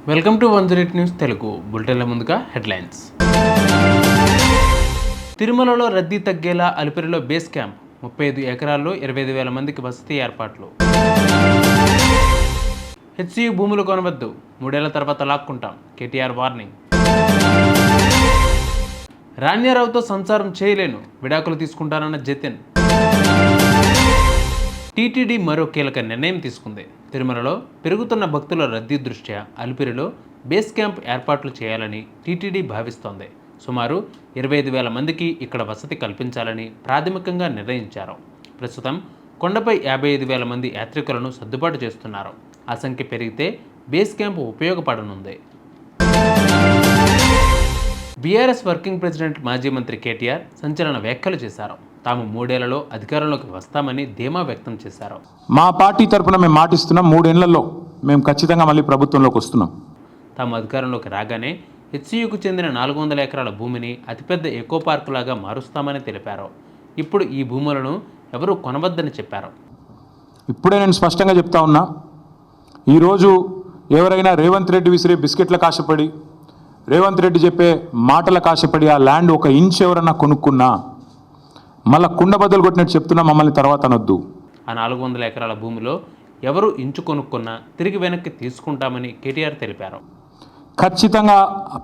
Welcome to 108 news Telugu బులెటిన్ల ముందుగా headlines. తిరుమలలో రద్దీ తగ్గేలా అలిపిరిలో బేస్ క్యాంప్, 35 ఎకరాల్లో 25,000 మందికి వసతి ఏర్పాట్లు. హెచ్సియు భూములు కొనవద్దు, 3 ఏళ్ల తర్వాత లాక్కుంటాం, కేటీఆర్ వార్నింగ్. రాణ్యారావుతో సంసారం చేయలేను, విడాకులు తీసుకుంటానన్న జతిన్. టీటీడీ మరో కీలక నిర్ణయం తీసుకుంది. తిరుమలలో పెరుగుతున్న భక్తుల రద్దీ దృష్ట్యా అలిపిరిలో బేస్ క్యాంప్ ఏర్పాట్లు చేయాలని టీటీడీ భావిస్తోంది. సుమారు 25,000 మందికి ఇక్కడ వసతి కల్పించాలని ప్రాథమికంగా నిర్ణయించారు. ప్రస్తుతం కొండపై 55,000 మంది యాత్రికులను సర్దుబాటు చేస్తున్నారు. ఆ సంఖ్య పెరిగితే బేస్ క్యాంప్ ఉపయోగపడనుంది. బీఆర్ఎస్ వర్కింగ్ ప్రెసిడెంట్ మాజీ మంత్రి కేటీఆర్ సంచలన వ్యాఖ్యలు చేశారు. తాము 3 ఏళ్లలో అధికారంలోకి వస్తామని ధీమా వ్యక్తం చేశారు. మా పార్టీ తరఫున మేము మాటిస్తున్నాం, 3 ఏళ్లలో మేము ఖచ్చితంగా మళ్ళీ ప్రభుత్వంలోకి వస్తున్నాం. తాము అధికారంలోకి రాగానే హెచ్సియుకు చెందిన 400 ఎకరాల భూమిని అతిపెద్ద ఎకో పార్కు లాగా మారుస్తామని తెలిపారు. ఇప్పుడు ఈ భూములను ఎవరూ కొనవద్దని చెప్పారు. ఇప్పుడే నేను స్పష్టంగా చెప్తా ఉన్నా, ఈరోజు ఎవరైనా రేవంత్ రెడ్డి విసిరే బిస్కెట్లకు ఆశపడి, రేవంత్ రెడ్డి చెప్పే మాటలకు ఆశపడి ఆ ల్యాండ్ 1 ఇంచ్ ఎవరన్నా కొనుక్కున్నా మళ్ళీ కుండ బద్దలు కొట్టినట్టు చెప్తున్నా, మమ్మల్ని తర్వాత అనొద్దు. ఆ 400 ఎకరాల భూమిలో ఎవరు ఇంచు కొనుక్కున్నా తిరిగి వెనక్కి తీసుకుంటామని కేటీఆర్ తెలిపారు. ఖచ్చితంగా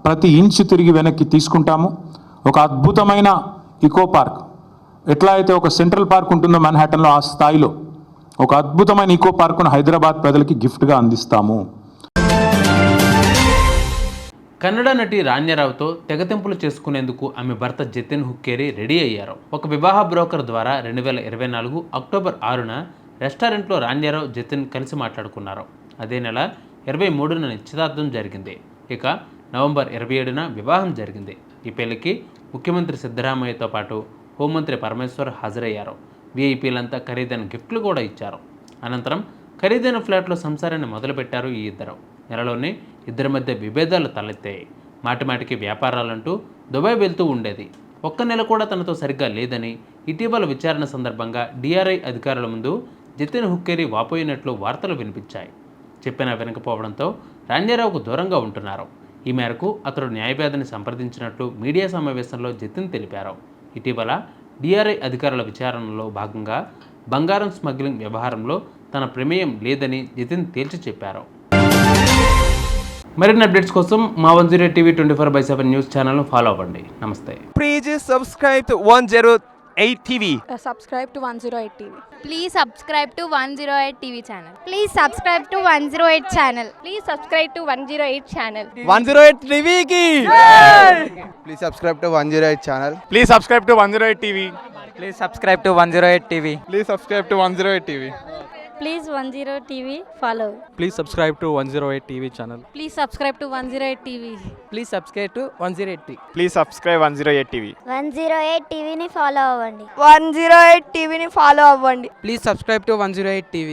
ప్రతి ఇంచు తిరిగి వెనక్కి తీసుకుంటాము. ఒక అద్భుతమైన ఇకో పార్క్, ఎట్లా అయితే ఒక సెంట్రల్ పార్క్ ఉంటుందో మన్హాటన్లో, ఆ స్థాయిలో ఒక అద్భుతమైన ఇకో పార్కును హైదరాబాద్ ప్రజలకి గిఫ్ట్గా అందిస్తాము. కన్నడ నటి రాణ్యారావుతో తెగతెంపులు చేసుకునేందుకు ఆమె భర్త జతిన్ హుక్కేరి రెడీ అయ్యారు. ఒక వివాహ బ్రోకర్ ద్వారా 2024 అక్టోబర్ 6న రెస్టారెంట్లో రాణ్యారావు, జతిన్ కలిసి మాట్లాడుకున్నారు. అదే నెల 23న నిశ్చితార్థం జరిగింది. ఇక నవంబర్ 27న వివాహం జరిగింది. ఈ పెళ్లికి ముఖ్యమంత్రి సిద్ధరామయ్యతో పాటు హోంమంత్రి పరమేశ్వర్ హాజరయ్యారు. వీఐపీలంతా ఖరీదైన గిఫ్ట్లు కూడా ఇచ్చారు. అనంతరం ఖరీదైన ఫ్లాట్లో సంసారాన్ని మొదలుపెట్టారు ఈ ఇద్దరు. నెలలోనే ఇద్దరి మధ్య విభేదాలు తలెత్తాయి. మాటిమాటికి వ్యాపారాలంటూ దుబాయ్ వెళ్తూ ఉండేది. 1 నెల కూడా తనతో సరిగ్గా లేదని ఇటీవల విచారణ సందర్భంగా డిఆర్ఐ అధికారుల ముందు జతిన్ హుక్కేరి వాపోయినట్లు వార్తలు వినిపించాయి. చెప్పినా వినకపోవడంతో రాణ్యారావుకు దూరంగా ఉంటున్నారు. ఈ మేరకు అతడు న్యాయవాదిని సంప్రదించినట్లు మీడియా సమావేశంలో జతిన్ తెలిపారు. ఇటీవల డిఆర్ఐ అధికారుల విచారణలో భాగంగా బంగారం స్మగ్లింగ్ వ్యవహారంలో తన ప్రమేయం లేదని జతిన్ తేల్చి చెప్పారు. మరిన్ని అప్డేట్స్ కోసం మా 108 టీవీ 24/7 న్యూస్ ఛానల్ను ఫాలో అవ్వండి. నమస్తే. Please subscribe to 108 TV. Subscribe to 108 TV. Please subscribe to 108 TV channel. Please subscribe to 108 channel. Please subscribe to 108 channel. 108 TV ki. Please subscribe to 108 channel. Please subscribe to 108 TV. Please subscribe to 108 TV. Please subscribe to 108 TV. Please 108 TV follow. Please subscribe to 108 TV channel. Please subscribe to 108 TV. Please subscribe to 108 TV. Please subscribe 108 TV. 108 TV ని follow అవ్వండి. 108 TV ని follow అవ్వండి. Please subscribe to 108 TV.